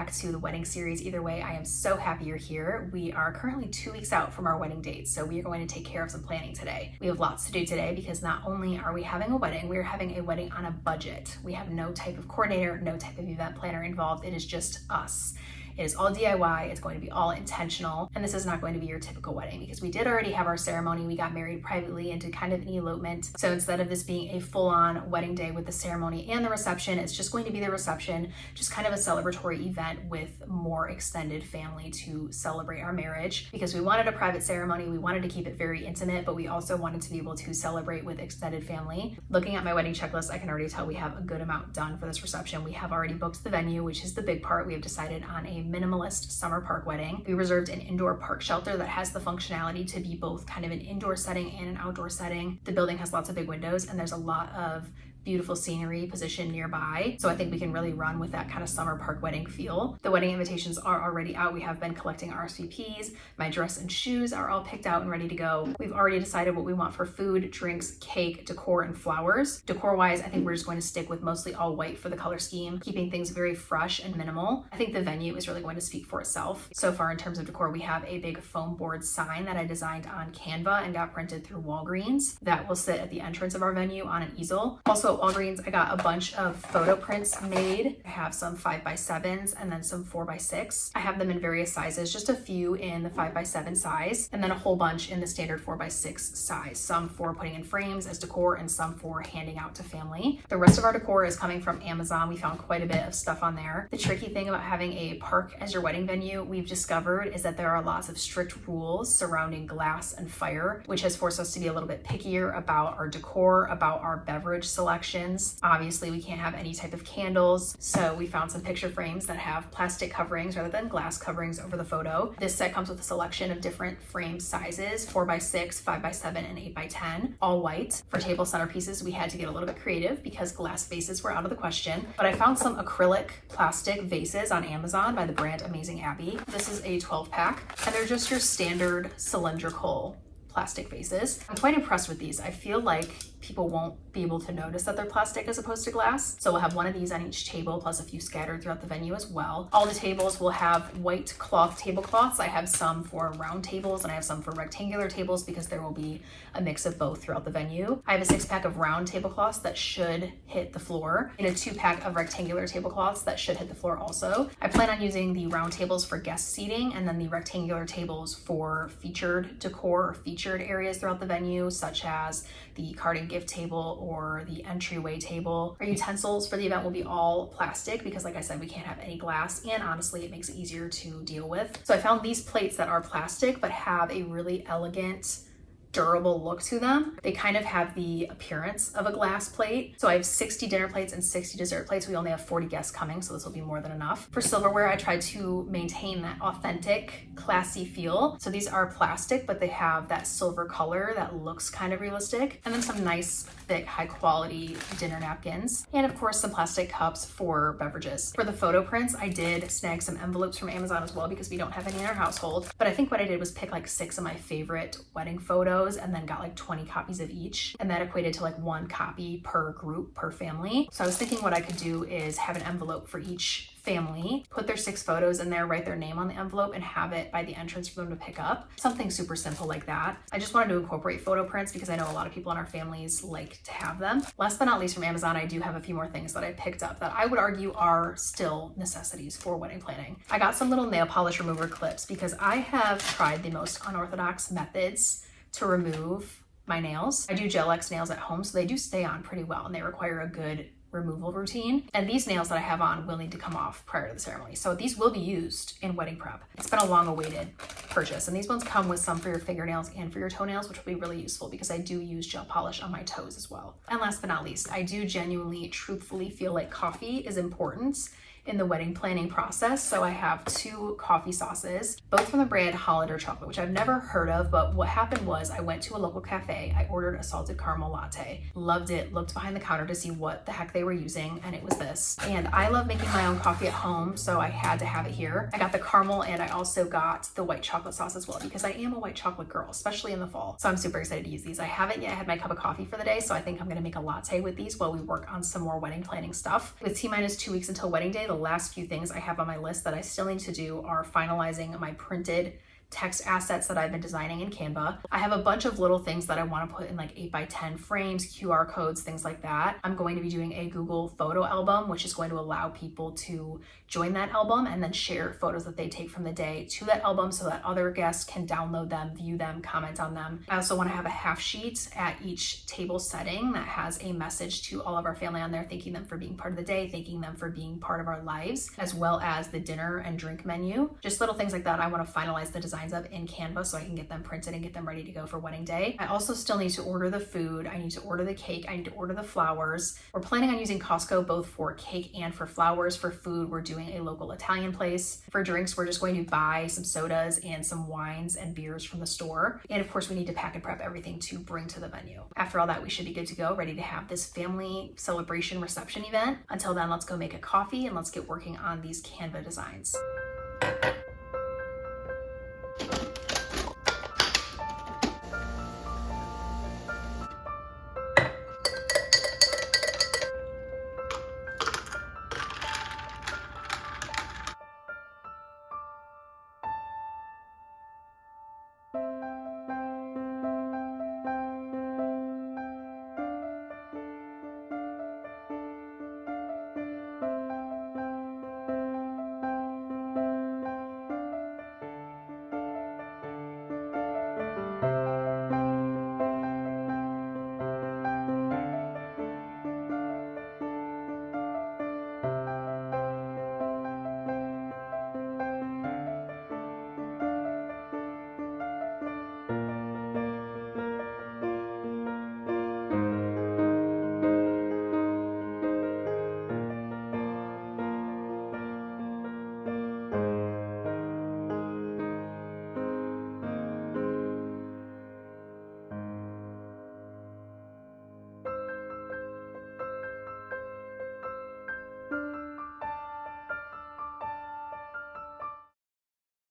back to the wedding series. Either way, I am so happy you're here. We are currently 2 weeks out from our wedding date, so we are going to take care of some planning today. We have lots to do today because not only are we having a wedding, we are having a wedding on a budget. We have no type of coordinator, no type of event planner involved. It is just us. It is all DIY, it's going to be all intentional, and this is not going to be your typical wedding because we did already have our ceremony. We got married privately and did kind of an elopement. So instead of this being a full-on wedding day with the ceremony and the reception, it's just going to be the reception, just kind of a celebratory event with more extended family to celebrate our marriage because we wanted a private ceremony. We wanted to keep it very intimate, but we also wanted to be able to celebrate with extended family. Looking at my wedding checklist, I can already tell we have a good amount done for this reception. We have already booked the venue, which is the big part. We have decided on a minimalist summer park wedding. We reserved an indoor park shelter that has the functionality to be both kind of an indoor setting and an outdoor setting. The building has lots of big windows and there's a lot of beautiful scenery positioned nearby. So I think we can really run with that kind of summer park wedding feel. The wedding invitations are already out. We have been collecting RSVPs. My dress and shoes are all picked out and ready to go. We've already decided what we want for food, drinks, cake, decor, and flowers. Decor wise, I think we're just going to stick with mostly all white for the color scheme, keeping things very fresh and minimal. I think the venue is really going to speak for itself. So far in terms of decor, we have a big foam board sign that I designed on Canva and got printed through Walgreens that will sit at the entrance of our venue on an easel. Also at Walgreens, I got a bunch of photo prints made. I have some 5x7s and then some 4x6. I have them in various sizes, just a few in the 5x7 size, and then a whole bunch in the standard 4x6 size. Some for putting in frames as decor and some for handing out to family. The rest of our decor is coming from Amazon. We found quite a bit of stuff on there. The tricky thing about having a park as your wedding venue, we've discovered, is that there are lots of strict rules surrounding glass and fire, which has forced us to be a little bit pickier about our decor, about our beverage selections. Obviously, we can't have any type of candles, so we found some picture frames that have plastic coverings rather than glass coverings over the photo. This set comes with a selection of different frame sizes, 4x6, 5x7, and 8x10, all white. For table centerpieces, we had to get a little bit creative because glass vases were out of the question, but I found some acrylic plastic vases on Amazon by the brand Amazing Abbey. This is a 12-pack, and they're just your standard cylindrical plastic vases. I'm quite impressed with these. I feel like people won't be able to notice that they're plastic as opposed to glass. So we'll have one of these on each table, plus a few scattered throughout the venue as well. All the tables will have white cloth tablecloths. I have some for round tables and I have some for rectangular tables because there will be a mix of both throughout the venue. I have a 6-pack of round tablecloths that should hit the floor and a 2-pack of rectangular tablecloths that should hit the floor also. I plan on using the round tables for guest seating and then the rectangular tables for featured decor or featured areas throughout the venue, such as the card and gift table or the entryway table. Our utensils for the event will be all plastic because, like I said, we can't have any glass, and honestly, it makes it easier to deal with. So I found these plates that are plastic but have a really elegant, durable look to them. They kind of have the appearance of a glass plate. So I have 60 dinner plates and 60 dessert plates. We only have 40 guests coming, so this will be more than enough. For silverware, I tried to maintain that authentic, classy feel. So these are plastic, but they have that silver color that looks kind of realistic. And then some nice, thick, high quality dinner napkins. And of course, some plastic cups for beverages. For the photo prints, I did snag some envelopes from Amazon as well because we don't have any in our household. But I think what I did was pick like 6 of my favorite wedding photos and then got like 20 copies of each, and that equated to like 1 copy per group per family. So I was thinking what I could do is have an envelope for each family, put their 6 photos in there, write their name on the envelope, and have it by the entrance for them to pick up. Something super simple like that. I just wanted to incorporate photo prints because I know a lot of people in our families like to have them. Last but not least, from Amazon, I do have a few more things that I picked up that I would argue are still necessities for wedding planning. I got some little nail polish remover clips because I have tried the most unorthodox methods to remove my nails. I do Gel X nails at home, so they do stay on pretty well and they require a good removal routine. And these nails that I have on will need to come off prior to the ceremony. So these will be used in wedding prep. It's been a long awaited purchase. And these ones come with some for your fingernails and for your toenails, which will be really useful because I do use gel polish on my toes as well. And last but not least, I do genuinely, truthfully feel like coffee is important in the wedding planning process. So I have 2 coffee sauces, both from the brand Hollander Chocolate, which I've never heard of, but what happened was I went to a local cafe, I ordered a salted caramel latte, loved it, looked behind the counter to see what the heck they were using, and it was this. And I love making my own coffee at home, so I had to have it here. I got the caramel and I also got the white chocolate sauce as well because I am a white chocolate girl, especially in the fall. So I'm super excited to use these. I haven't yet had my cup of coffee for the day, so I think I'm gonna make a latte with these while we work on some more wedding planning stuff. With T-minus 2 weeks until wedding day, the last few things I have on my list that I still need to do are finalizing my printed text assets that I've been designing in Canva. I have a bunch of little things that I want to put in like 8x10 frames, QR codes, things like that. I'm going to be doing a Google photo album, which is going to allow people to join that album and then share photos that they take from the day to that album so that other guests can download them, view them, comment on them. I also want to have a half sheet at each table setting that has a message to all of our family on there, thanking them for being part of the day, thanking them for being part of our lives, as well as the dinner and drink menu. Just little things like that I want to finalize the design of in Canva so I can get them printed and get them ready to go for wedding day. I also still need to order the food. I need to order the cake. I need to order the flowers. We're planning on using Costco both for cake and for flowers. For food, we're doing a local Italian place. For drinks, we're just going to buy some sodas and some wines and beers from the store. And of course, we need to pack and prep everything to bring to the venue. After all that, we should be good to go, ready to have this family celebration reception event. Until then, let's go make a coffee and let's get working on these Canva designs.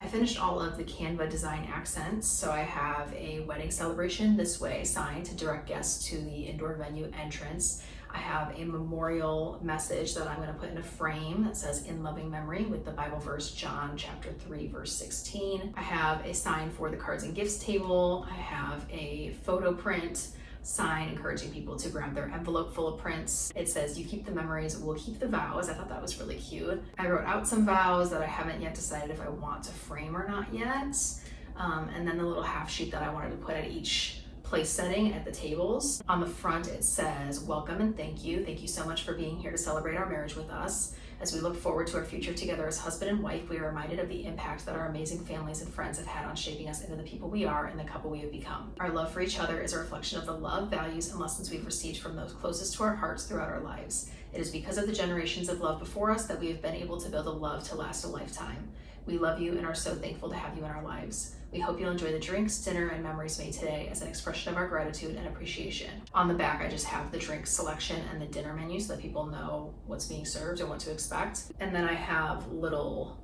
I finished all of the Canva design accents, so I have a wedding celebration this way sign to direct guests to the indoor venue entrance. I have a memorial message that I'm going to put in a frame that says "In loving memory" with the Bible verse John chapter 3 verse 16. I have a sign for the cards and gifts table. I have a photo print sign encouraging people to grab their envelope full of prints. It says, "You keep the memories, we'll keep the vows." I thought that was really cute. I wrote out some vows that I haven't yet decided if I want to frame or not yet. And then the little half sheet that I wanted to put at each place setting at the tables. On the front it says, "Welcome and thank you. Thank you so much for being here to celebrate our marriage with us. As we look forward to our future together as husband and wife, we are reminded of the impact that our amazing families and friends have had on shaping us into the people we are and the couple we have become. Our love for each other is a reflection of the love, values, and lessons we've received from those closest to our hearts throughout our lives. It is because of the generations of love before us that we have been able to build a love to last a lifetime. We love you and are so thankful to have you in our lives. We hope you'll enjoy the drinks, dinner, and memories made today as an expression of our gratitude and appreciation." On the back, I just have the drink selection and the dinner menu so that people know what's being served and what to expect. And then I have little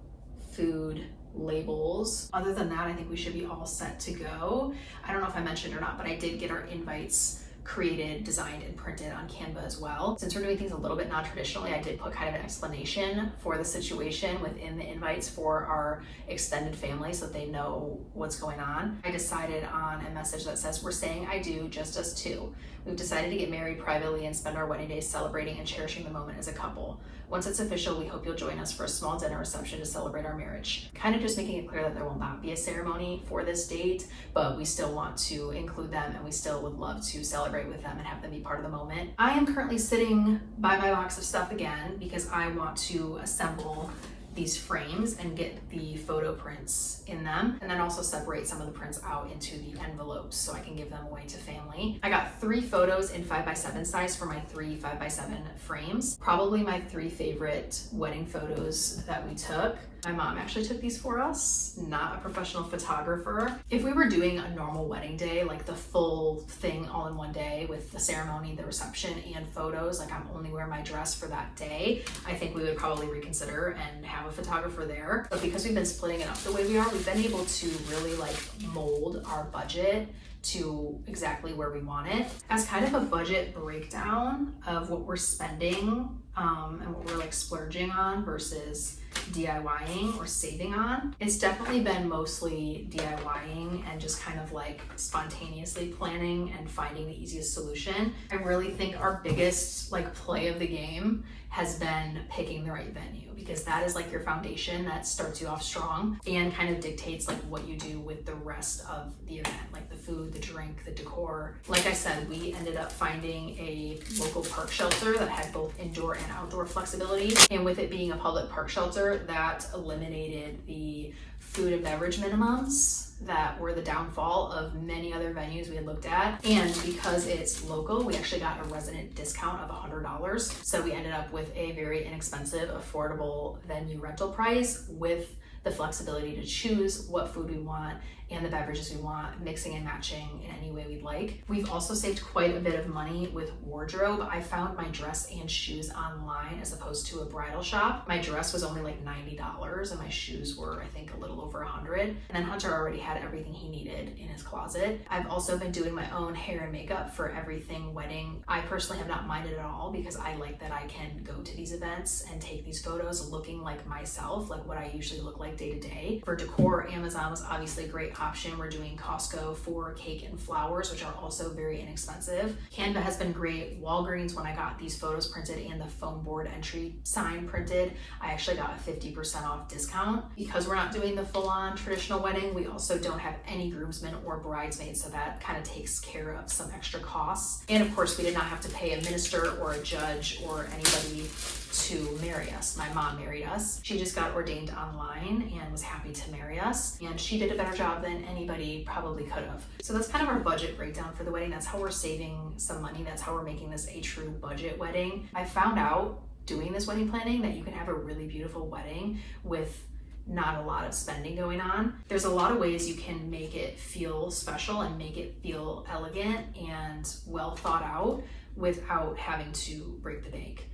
food labels. Other than that, I think we should be all set to go. I don't know if I mentioned or not, but I did get our invites created, designed, and printed on Canva as well. Since we're doing things a little bit non-traditionally, I did put kind of an explanation for the situation within the invites for our extended family so that they know what's going on. I decided on a message that says, "We're saying I do, just us two. We've decided to get married privately and spend our wedding days celebrating and cherishing the moment as a couple. Once it's official, we hope you'll join us for a small dinner reception to celebrate our marriage." Kind of just making it clear that there will not be a ceremony for this date, but we still want to include them and we still would love to celebrate with them and have them be part of the moment. I am currently sitting by my box of stuff again because I want to assemble these frames and get the photo prints in them, and then also separate some of the prints out into the envelopes so I can give them away to family. I got 3 photos in 5x7 size for my 3 5x7 frames. Probably my 3 favorite wedding photos that we took. My mom actually took these for us, not a professional photographer. If we were doing a normal wedding day, like the full thing all in one day with the ceremony, the reception, and photos. Like I'm only wearing my dress for that day. I think we would probably reconsider and have a photographer there. But because we've been splitting it up the way we are, we've been able to really like mold our budget to exactly where we want it. As kind of a budget breakdown of what we're spending and what we're like splurging on versus DIYing or saving on. It's definitely been mostly DIYing and just kind of like spontaneously planning and finding the easiest solution. I really think our biggest like play of the game has been picking the right venue, because that is like your foundation that starts you off strong and kind of dictates like what you do with the rest of the event, like the food, the drink, the decor. Like I said, we ended up finding a local park shelter that had both indoor and outdoor flexibility. And with it being a public park shelter, that eliminated the food and beverage minimums that were the downfall of many other venues we had looked at. And because it's local, we actually got a resident discount of $100. So we ended up with a very inexpensive, affordable venue rental price with the flexibility to choose what food we want and the beverages we want, mixing and matching in any way we'd like. We've also saved quite a bit of money with wardrobe. I found my dress and shoes online as opposed to a bridal shop. My dress was only like $90 and my shoes were, I think, a little over $100. And then Hunter already had everything he needed in his closet. I've also been doing my own hair and makeup for everything wedding. I personally have not minded at all because I like that I can go to these events and take these photos looking like myself, like what I usually look like day to day. For decor, Amazon was obviously a great option. We're doing Costco for cake and flowers, which are also very inexpensive. Canva has been great. Walgreens, when I got these photos printed and the phone board entry sign printed, I actually got a 50% off discount. Because we're not doing the full-on traditional wedding, we also don't have any groomsmen or bridesmaids, so that kind of takes care of some extra costs. And of course, we did not have to pay a minister or a judge or anybody to marry us. My mom married us. She just got ordained online and was happy to marry us. And she did a better job than anybody probably could have. So that's kind of our budget breakdown for the wedding. That's how we're saving some money. That's how we're making this a true budget wedding. I found out doing this wedding planning that you can have a really beautiful wedding with not a lot of spending going on. There's a lot of ways you can make it feel special and make it feel elegant and well thought out without having to break the bank.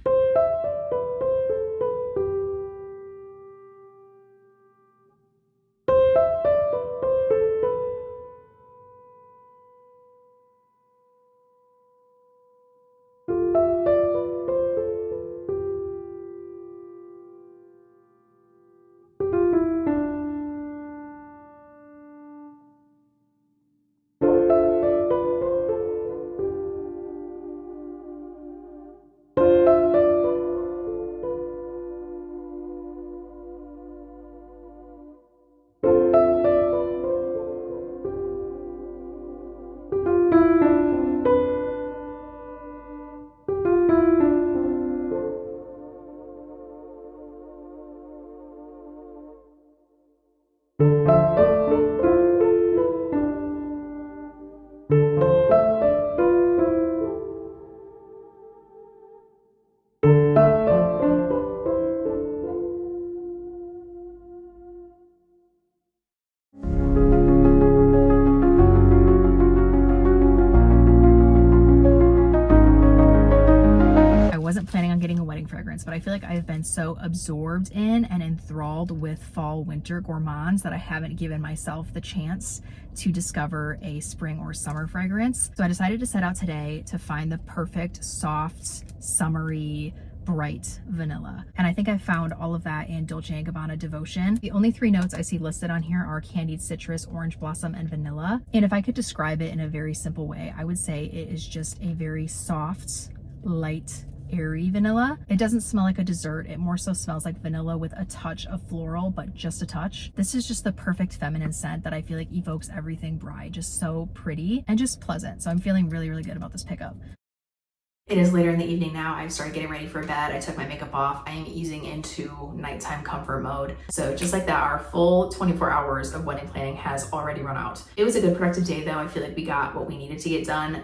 Planning on getting a wedding fragrance, but I feel like I've been so absorbed in and enthralled with fall winter gourmands that I haven't given myself the chance to discover a spring or summer fragrance. So I decided to set out today to find the perfect soft summery bright vanilla, and I think I found all of that in Dolce & Gabbana Devotion. The only 3 notes I see listed on here are candied citrus, orange blossom, and vanilla. And if I could describe it in a very simple way, I would say it is just a very soft, light, airy vanilla. It doesn't smell like a dessert. It more so smells like vanilla with a touch of floral, but just a touch. This is just the perfect feminine scent that I feel like evokes everything bride. Just so pretty and just pleasant. So I'm feeling really, really good about this pickup. It is later in the evening now. I've started getting ready for bed. I took my makeup off. I am easing into nighttime comfort mode. So just like that, our full 24 hours of wedding planning has already run out. It was a good productive day though. I feel like we got what we needed to get done,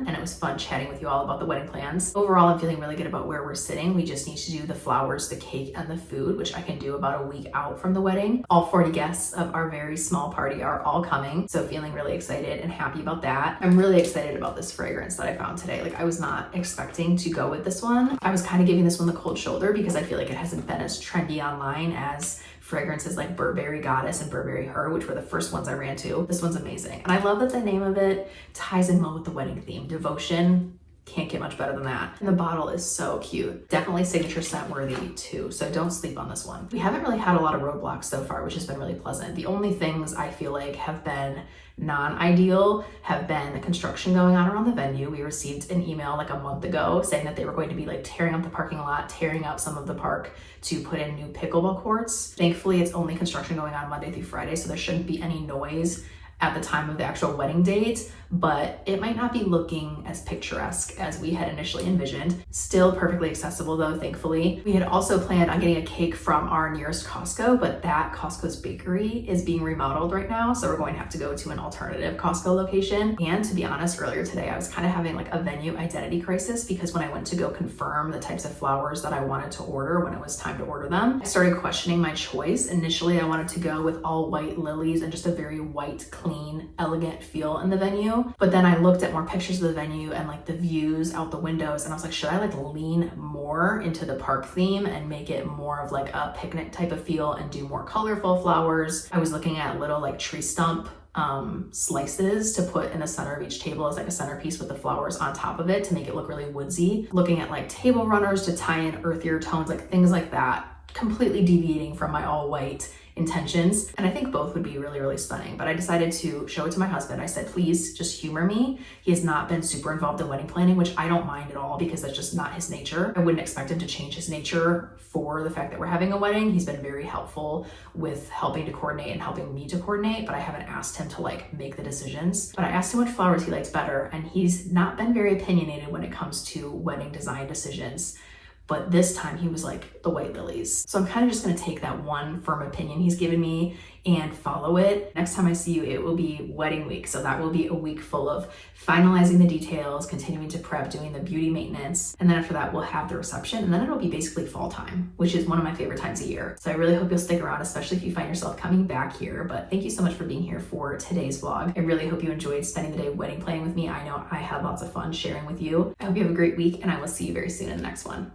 and it was fun chatting with you all about the wedding plans. Overall, I'm feeling really good about where we're sitting. We just need to do the flowers, the cake, and the food, which I can do about a week out from the wedding. All 40 guests of our very small party are all coming. So feeling really excited and happy about that. I'm really excited about this fragrance that I found today. Like, I was not expecting to go with this one. I was kind of giving this one the cold shoulder because I feel like it hasn't been as trendy online as fragrances like Burberry Goddess and Burberry Her, which were the first ones I ran to. This one's amazing. And I love that the name of it ties in well with the wedding theme. Devotion. Can't get much better than that. And the bottle is so cute. Definitely signature scent worthy too, so don't sleep on this one. We haven't really had a lot of roadblocks so far, which has been really pleasant. The only things I feel like have been non-ideal have been the construction going on around the venue. We received an email like a month ago saying that they were going to be like tearing up the parking lot, tearing up some of the park to put in new pickleball courts. Thankfully, it's only construction going on Monday through Friday, so there shouldn't be any noise at the time of the actual wedding date, but it might not be looking as picturesque as we had initially envisioned. Still perfectly accessible though, thankfully. We had also planned on getting a cake from our nearest Costco, but that Costco's bakery is being remodeled right now, so we're going to have to go to an alternative Costco location. And to be honest, earlier today, I was kind of having like a venue identity crisis because when I went to go confirm the types of flowers that I wanted to order when it was time to order them, I started questioning my choice. Initially, I wanted to go with all white lilies and just a very white, clean, elegant feel in the venue. But then I looked at more pictures of the venue and like the views out the windows, and I was like, should I like lean more into the park theme and make it more of like a picnic type of feel and do more colorful flowers? I was looking at little like tree stump slices to put in the center of each table as like a centerpiece with the flowers on top of it to make it look really woodsy. Looking at like table runners to tie in earthier tones, like things like that, completely deviating from my all white intentions. And I think both would be really, really stunning. But I decided to show it to my husband. I said, please just humor me. He has not been super involved in wedding planning, which I don't mind at all because that's just not his nature. I wouldn't expect him to change his nature for the fact that we're having a wedding. He's been very helpful with helping to coordinate and helping me to coordinate, but I haven't asked him to like make the decisions. But I asked him which flowers he likes better, and he's not been very opinionated when it comes to wedding design decisions. But this time he was like, the white lilies. So I'm kind of just gonna take that one firm opinion he's given me and follow it. Next time I see you, it will be wedding week. So that will be a week full of finalizing the details, continuing to prep, doing the beauty maintenance. And then after that, we'll have the reception. And then it'll be basically fall time, which is one of my favorite times of year. So I really hope you'll stick around, especially if you find yourself coming back here. But thank you so much for being here for today's vlog. I really hope you enjoyed spending the day wedding planning with me. I know I had lots of fun sharing with you. I hope you have a great week, and I will see you very soon in the next one.